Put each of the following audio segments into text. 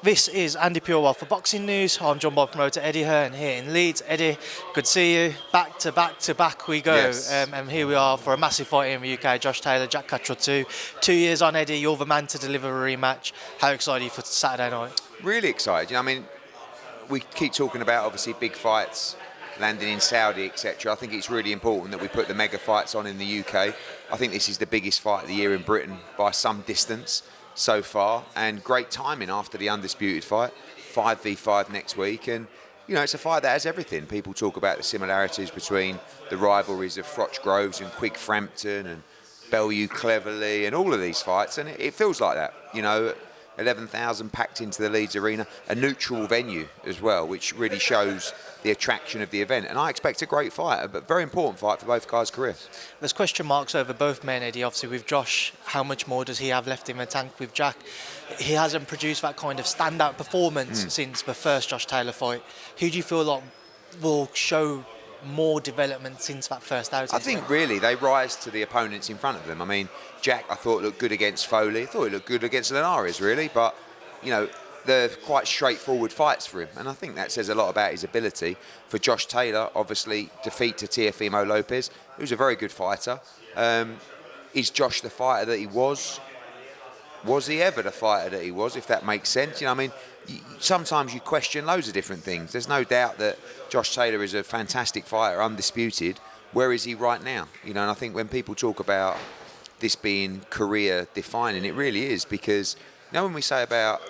This is Andi Purewal for Boxing News. I'm joined by promoter Eddie Hearn here in Leeds. Eddie, good to see you. Back to back we go. Yes. And here we are for a massive fight in the UK. Josh Taylor, Jack Catterall 2. 2 years on, Eddie. You're the man to deliver a rematch. How excited are you for Saturday night? Really excited. I mean, we keep talking about obviously big fights landing in Saudi, etc. I think it's really important that we put the mega fights on in the UK. I think this is the biggest fight of the year in Britain by some distance so far, and great timing after the undisputed fight, 5v5 next week. And you know, it's a fight that has everything. People talk about the similarities between the rivalries of Froch Groves and Quigg Frampton and Bellew Cleverley and all of these fights, and it feels like that. You know, 11,000 packed into the Leeds Arena, a neutral venue as well, which really shows the attraction of the event. And I expect a great fight, a very important fight for both guys' careers. There's question marks over both men, Eddie. Obviously with Josh, how much more does he have left in the tank? With Jack, he hasn't produced that kind of standout performance since the first Josh Taylor fight. Who do you feel like will show more development since that first outing? I think really they rise to the opponents in front of them. I mean, Jack, I thought looked good against Foley. I thought he looked good against Linares, really. But, you know, they're quite straightforward fights for him. And I think that says a lot about his ability. For Josh Taylor, obviously, defeat to Teofimo Lopez, who's a very good fighter. Is Josh the fighter that he was? Was he ever the fighter that he was, if that makes sense? You know, I mean, sometimes you question loads of different things. There's no doubt that Josh Taylor is a fantastic fighter, undisputed. Where is he right now? You know, and I think when people talk about this being career defining, it really is, because you know when we say about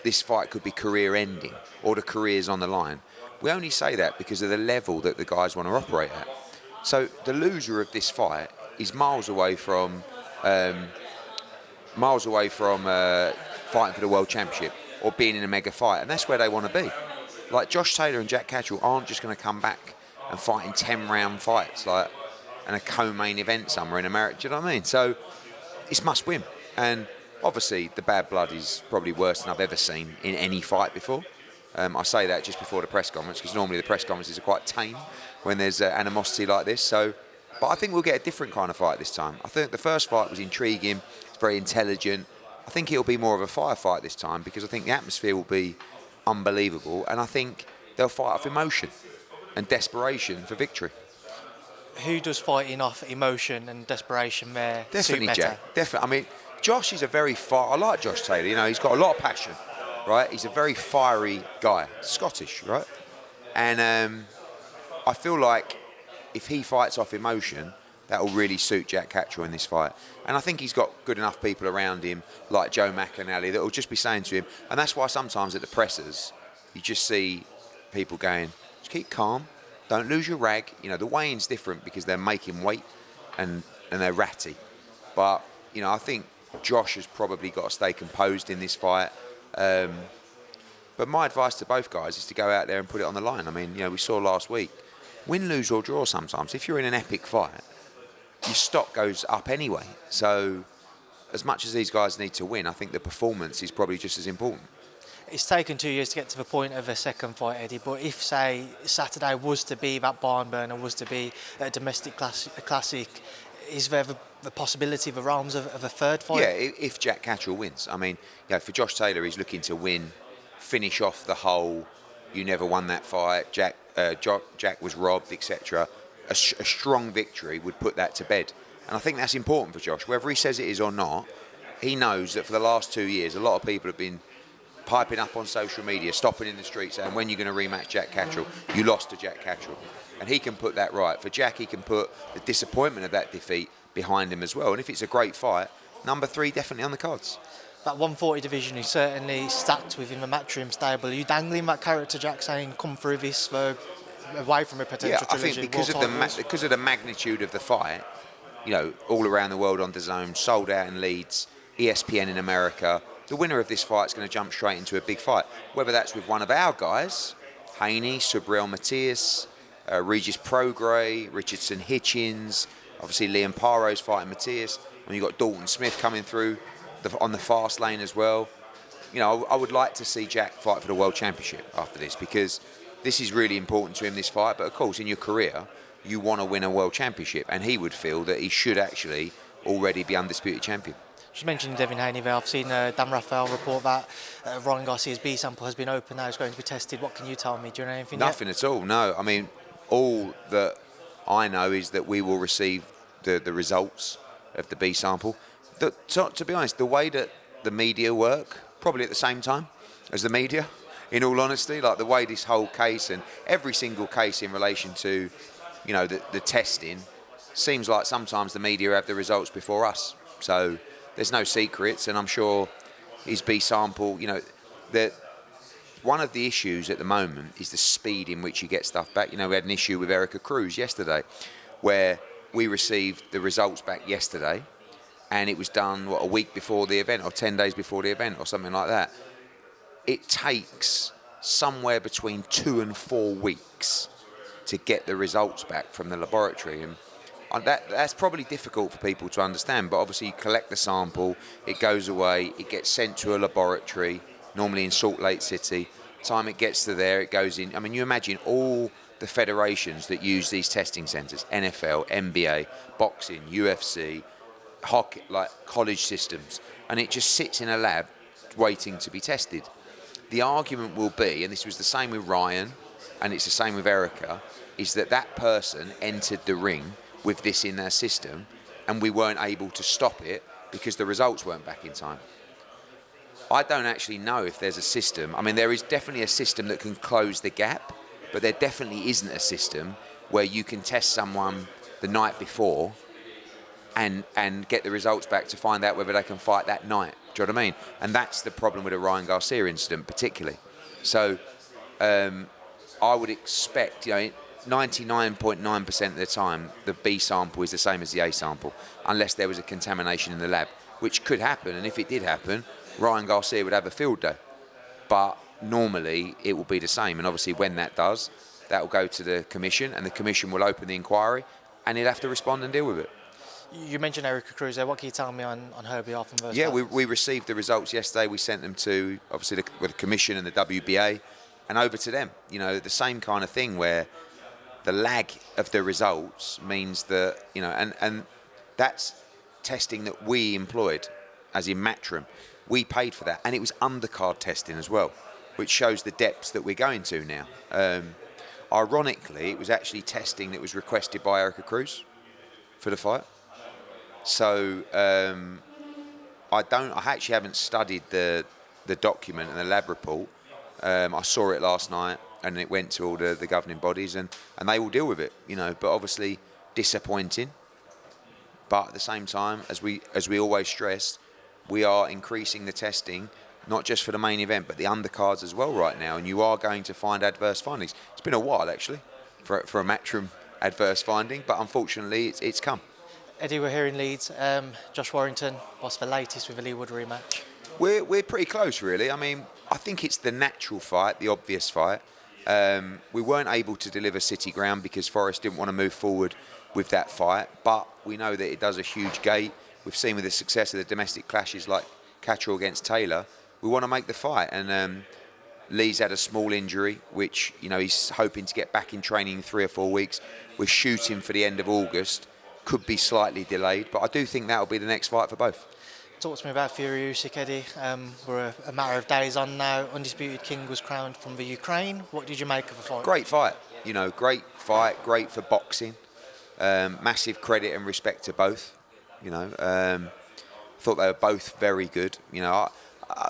this fight could be career ending or the career's on the line, we only say that because of the level that the guys want to operate at. So the loser of this fight is miles away from fighting for the World Championship or being in a mega fight, and that's where they want to be. Like Josh Taylor and Jack Catterall aren't just going to come back and fight in 10-round fights like and a co-main event somewhere in America. Do you know what I mean? So it's must win, and obviously the bad blood is probably worse than I've ever seen in any fight before. I say that just before the press conference because normally the press conferences are quite tame when there's animosity like this. So, but I think we'll get a different kind of fight this time. I think the first fight was intriguing, very intelligent. I think it'll be more of a firefight this time because I think the atmosphere will be unbelievable, and I think they'll fight off emotion and desperation for victory. Who does fighting off emotion and desperation there Definitely suit better? Jack. Definitely. I mean, Josh is a very I like Josh Taylor. You know, he's got a lot of passion, right? He's a very fiery guy, Scottish, right? And I feel like if he fights off emotion, that will really suit Jack Catterall in this fight. And I think he's got good enough people around him, like Joe McAnally, that will just be saying to him, and that's why sometimes at the pressers, you just see people going, just keep calm, don't lose your rag. You know, the weigh-in's different because they're making weight and they're ratty. But, you know, I think Josh has probably got to stay composed in this fight. But my advice to both guys is to go out there and put it on the line. I mean, you know, we saw last week, win, lose or draw sometimes. If you're in an epic fight, your stock goes up anyway. So as much as these guys need to win, I think the performance is probably just as important. It's taken 2 years to get to the point of a second fight, Eddie, but if, say, Saturday was to be that barn burner, was to be a domestic classic, is there the possibility, the realms of a third fight? Yeah, if Jack Catterall wins. I mean, you know, for Josh Taylor, he's looking to win, finish off the whole, you never won that fight, Jack was robbed, etc. A strong victory would put that to bed. And I think that's important for Josh. Whether he says it is or not, he knows that for the last 2 years, a lot of people have been piping up on social media, stopping in the street saying, when are you going to rematch Jack Catterall? You lost to Jack Catterall. And he can put that right. For Jack, he can put the disappointment of that defeat behind him as well. And if it's a great fight, number 3 definitely on the cards. That 140 division is certainly stacked within the matchroom stable. Are you dangling that carrot to Jack saying, come through this away from a potential trilogy? Yeah, I think because of the magnitude of the fight, you know, all around the world on DAZN, sold out in Leeds, ESPN in America, the winner of this fight is going to jump straight into a big fight. Whether that's with one of our guys, Haney, Subriel Matias, Regis Prograis, Richardson Hitchens, obviously Liam Paro's fighting Matias, and you've got Dalton Smith coming through on the fast lane as well. You know, I would like to see Jack fight for the World Championship after this, because this is really important to him, this fight. But of course, in your career, you want to win a World Championship, and he would feel that he should actually already be undisputed champion. Just mentioning Devin Haney there. I've seen Dan Raphael report that Ryan Garcia's B sample has been open now. It's going to be tested. What can you tell me? Do you know anything Nothing yet? at all, no. I mean, all that I know is that we will receive the results of the B sample. To be honest, the way that the media work, probably at the same time as the media, in all honesty, like the way this whole case and every single case in relation to, you know, the testing, seems like sometimes the media have the results before us. So there's no secrets, and I'm sure his B sample, you know, one of the issues at the moment is the speed in which you get stuff back. You know, we had an issue with Erica Cruz yesterday where we received the results back yesterday and it was done, a week before the event or 10 days before the event or something like that. It takes somewhere between 2 and 4 weeks to get the results back from the laboratory. And that's probably difficult for people to understand, but obviously you collect the sample, it goes away, it gets sent to a laboratory, normally in Salt Lake City. Time it gets to there, it goes in. I mean, you imagine all the federations that use these testing centres, NFL, NBA, boxing, UFC, hockey, like college systems, and it just sits in a lab waiting to be tested. The argument will be, and this was the same with Ryan, and it's the same with Erica, is that that person entered the ring with this in their system, and we weren't able to stop it because the results weren't back in time. I don't actually know if there's a system. I mean, there is definitely a system that can close the gap, but there definitely isn't a system where you can test someone the night before and get the results back to find out whether they can fight that night. Do you know what I mean? And that's the problem with the Ryan Garcia incident particularly. So I would expect, 99.9% of the time, the B sample is the same as the A sample, unless there was a contamination in the lab, which could happen. And if it did happen, Ryan Garcia would have a field day. But normally it will be the same. And obviously when that does, that will go to the commission, and the commission will open the inquiry, and he'll have to respond and deal with it. You mentioned Erica Cruz there. What can you tell me on her behalf and versus? Yeah, we received the results yesterday. We sent them to, obviously, the commission and the WBA, and over to them. The same kind of thing where the lag of the results means that, and that's testing that we employed, as in Matchroom. We paid for that, and it was undercard testing as well, which shows the depths that we're going to now. Ironically, it was actually testing that was requested by Erica Cruz for the fight. So I actually haven't studied the document and the lab report. I saw it last night, and it went to all the governing bodies, and they will deal with it. But obviously disappointing. But at the same time, as we always stress, we are increasing the testing, not just for the main event, but the undercards as well right now. And you are going to find adverse findings. It's been a while, actually, for a Matchroom adverse finding, but unfortunately it's come. Eddie, we're here in Leeds. Josh Warrington, what's the latest with the Leewood rematch? We're pretty close, really. I mean, I think it's the natural fight, the obvious fight. We weren't able to deliver City Ground because Forrest didn't want to move forward with that fight, but we know that it does a huge gate. We've seen with the success of the domestic clashes like Catterall against Taylor, we want to make the fight. And Lee's had a small injury, which, he's hoping to get back in training in 3 or 4 weeks. We're shooting for the end of August. Could be slightly delayed, but I do think that'll be the next fight for both. Talk to me about Fury-Usyk, Eddie. We're a matter of days on now. Undisputed King was crowned from the Ukraine. What did you make of the fight? Great fight. Great fight. Great for boxing. Massive credit and respect to both. Thought they were both very good. I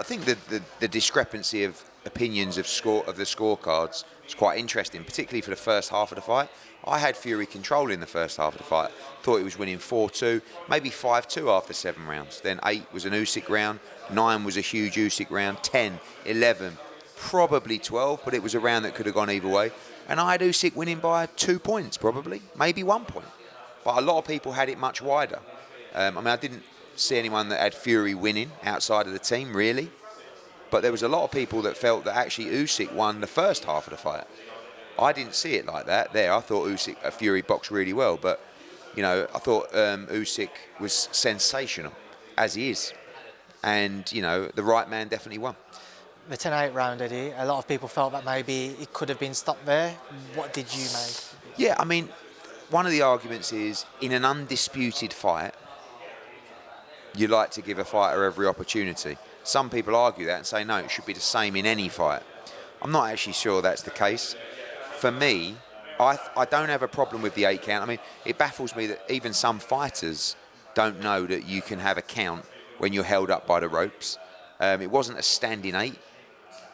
think the discrepancy of opinions of the scorecards is quite interesting, particularly for the first half of the fight. I had Fury controlling the first half of the fight. Thought he was winning 4-2, maybe 5-2 after 7 rounds. Then 8 was an Usyk round, 9 was a huge Usyk round, 10, 11, probably 12, but it was a round that could have gone either way. And I had Usyk winning by 2 points, probably, maybe 1 point. But a lot of people had it much wider. I didn't see anyone that had Fury winning outside of the team, really. But there was a lot of people that felt that actually Usyk won the first half of the fight. I didn't see it like that there. I thought Fury boxed really well, but, I thought Usyk was sensational, as he is. And, the right man definitely won. The 10-8 round, Eddie, a lot of people felt that maybe it could have been stopped there. What did you make? Yeah, one of the arguments is, in an undisputed fight, you like to give a fighter every opportunity. Some people argue that and say, no, it should be the same in any fight. I'm not actually sure that's the case. For me, I don't have a problem with the 8 count. I mean, it baffles me that even some fighters don't know that you can have a count when you're held up by the ropes. It wasn't a standing 8.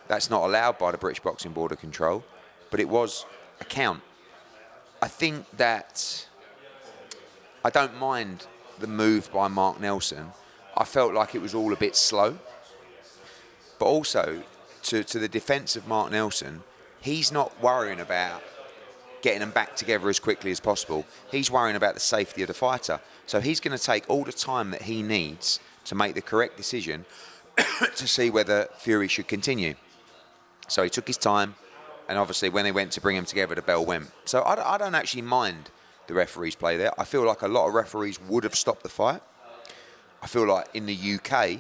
That's not allowed by the British Boxing Board of Control, but it was a count. I think that I don't mind the move by Mark Nelson. I felt like it was all a bit slow. But also, to the defence of Mark Nelson, he's not worrying about getting them back together as quickly as possible. He's worrying about the safety of the fighter. So he's going to take all the time that he needs to make the correct decision to see whether Fury should continue. So he took his time, and obviously when they went to bring them together, the bell went. So I don't actually mind the referee's play there. I feel like a lot of referees would have stopped the fight. I feel like in the UK,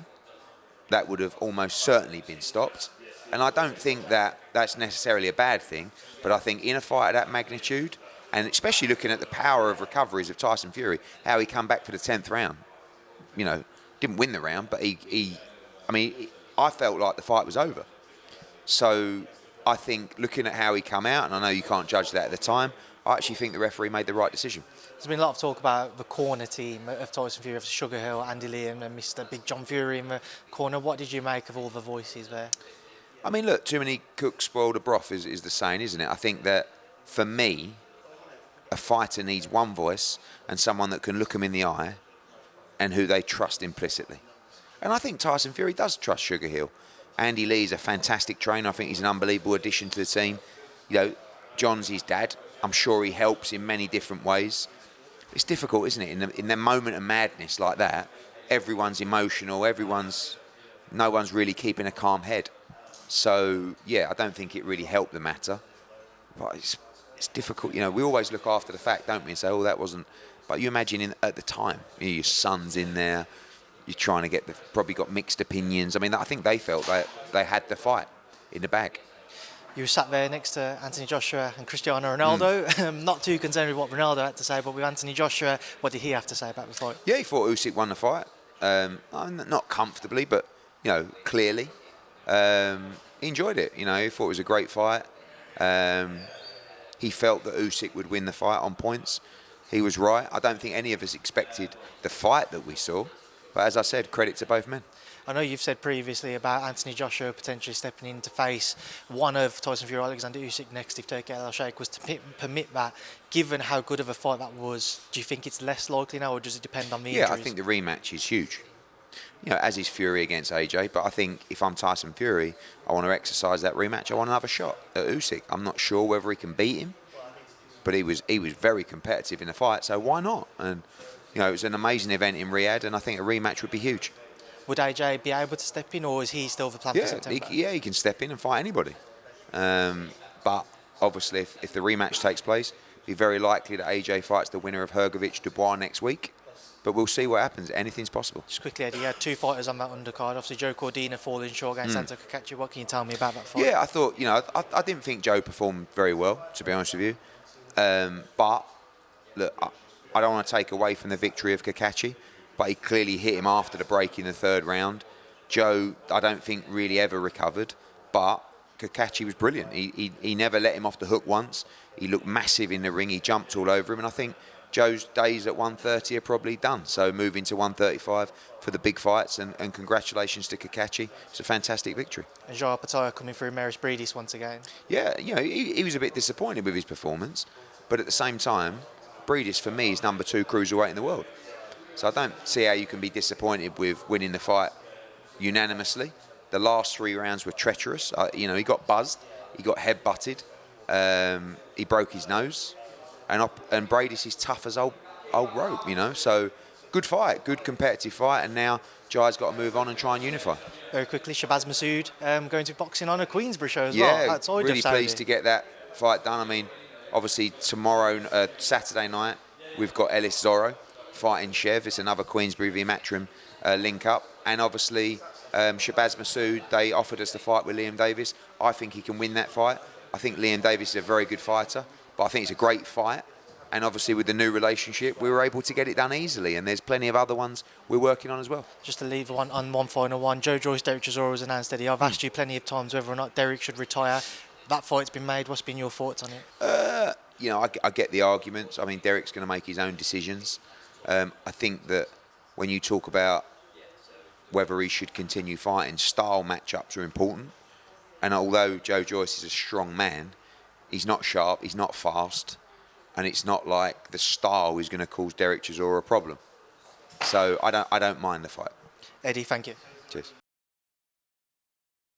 that would have almost certainly been stopped. And I don't think that that's necessarily a bad thing, but I think in a fight of that magnitude, and especially looking at the power of recoveries of Tyson Fury, how he come back for the 10th round, you know, didn't win the round, but I felt like the fight was over. So I think looking at how he come out, and I know you can't judge that at the time, I actually think the referee made the right decision. There's been a lot of talk about the corner team of Tyson Fury, of Sugar Hill, Andy Lee and Mr. Big John Fury in the corner. What did you make of all the voices there? I mean, look, too many cooks spoil the broth is the saying, isn't it? I think that, for me, a fighter needs one voice and someone that can look them in the eye and who they trust implicitly. And I think Tyson Fury does trust Sugar Hill. Andy Lee is a fantastic trainer. I think he's an unbelievable addition to the team. You know, John's his dad. I'm sure he helps in many different ways. It's difficult, isn't it? In the moment of madness like that, everyone's emotional. No one's really keeping a calm head. So, yeah, I don't think it really helped the matter. But it's difficult. You know, we always look after the fact, don't we, and say, oh, that wasn't... But you imagine at the time, you know, your son's in there, you're trying to probably got mixed opinions. I mean, I think they felt that they had the fight in the bag. You were sat there next to Anthony Joshua and Cristiano Ronaldo. Not too concerned with what Ronaldo had to say, but with Anthony Joshua, what did he have to say about the fight? Yeah, he thought Usyk won the fight. Not comfortably, but, you know, clearly. He enjoyed it. You know, he thought it was a great fight. He felt that Usyk would win the fight on points. He was right. I don't think any of us expected the fight that we saw. But as I said, credit to both men. I know you've said previously about Anthony Joshua potentially stepping in to face one of Tyson Fury, Oleksandr Usyk next if Turki was to permit that. Given how good of a fight that was, do you think it's less likely now, or does it depend on the injuries? Yeah, I think the rematch is huge. You know, as is Fury against AJ, but I think if I'm Tyson Fury, I want to exercise that rematch. I want another shot at Usyk. I'm not sure whether he can beat him, but he was very competitive in the fight, so why not? And, you know, it was an amazing event in Riyadh, and I think a rematch would be huge. Would AJ be able to step in, or is he still the plan for September? He can step in and fight anybody. But obviously, if the rematch takes place, it'd be very likely that AJ fights the winner of Hrgovic-Dubois next week. But we'll see what happens. Anything's possible. Just quickly, Eddie, you had two fighters on that undercard. Obviously, Joe Cordina falling short against Santa Kakachi. What can you tell me about that fight? Yeah, I thought, you know, I didn't think Joe performed very well, to be honest with you. But, look, I don't want to take away from the victory of Kakachi, but he clearly hit him after the break in the third round. Joe, I don't think really ever recovered, but Kakachi was brilliant. He never let him off the hook once. He looked massive in the ring. He jumped all over him, and I think Joe's days at 130 are probably done. So moving to 135 for the big fights, and congratulations to Kakachi. It's a fantastic victory. And Joao Pataya coming through Maris Breedis once again. Yeah, you know, he was a bit disappointed with his performance, but at the same time, Breedis for me is number 2 cruiserweight in the world. So I don't see how you can be disappointed with winning the fight unanimously. The last 3 rounds were treacherous. You know, he got buzzed, he got head-butted, he broke his nose, and Breedis is tough as old rope, you know. So good fight, good competitive fight, and now Jai's got to move on and try and unify. Very quickly, Shabazz Masoud going to boxing on a Queensbury show as well. That's Yeah, really pleased to get that fight done. I mean, obviously tomorrow, Saturday night, we've got Ellis Zorro fighting Chev. It's another Queensbury v Matchroom link up, and obviously Shabazz Masoud, they offered us the fight with Liam Davies. I think he can win that fight. I think Liam Davies is a very good fighter, but I think it's a great fight. And obviously with the new relationship, we were able to get it done easily. And there's plenty of other ones we're working on as well. Just to leave one final one, Joyce, Derek Chisora was announced today. I've asked you plenty of times whether or not Derek should retire. That fight's been made. What's been your thoughts on it? You know, I get the arguments. I mean, Derek's going to make his own decisions. I think that when you talk about whether he should continue fighting, style matchups are important. And although Joe Joyce is a strong man, he's not sharp, he's not fast, and it's not like the style is going to cause Derek Chisora a problem. So I don't mind the fight. Eddie, thank you. Cheers.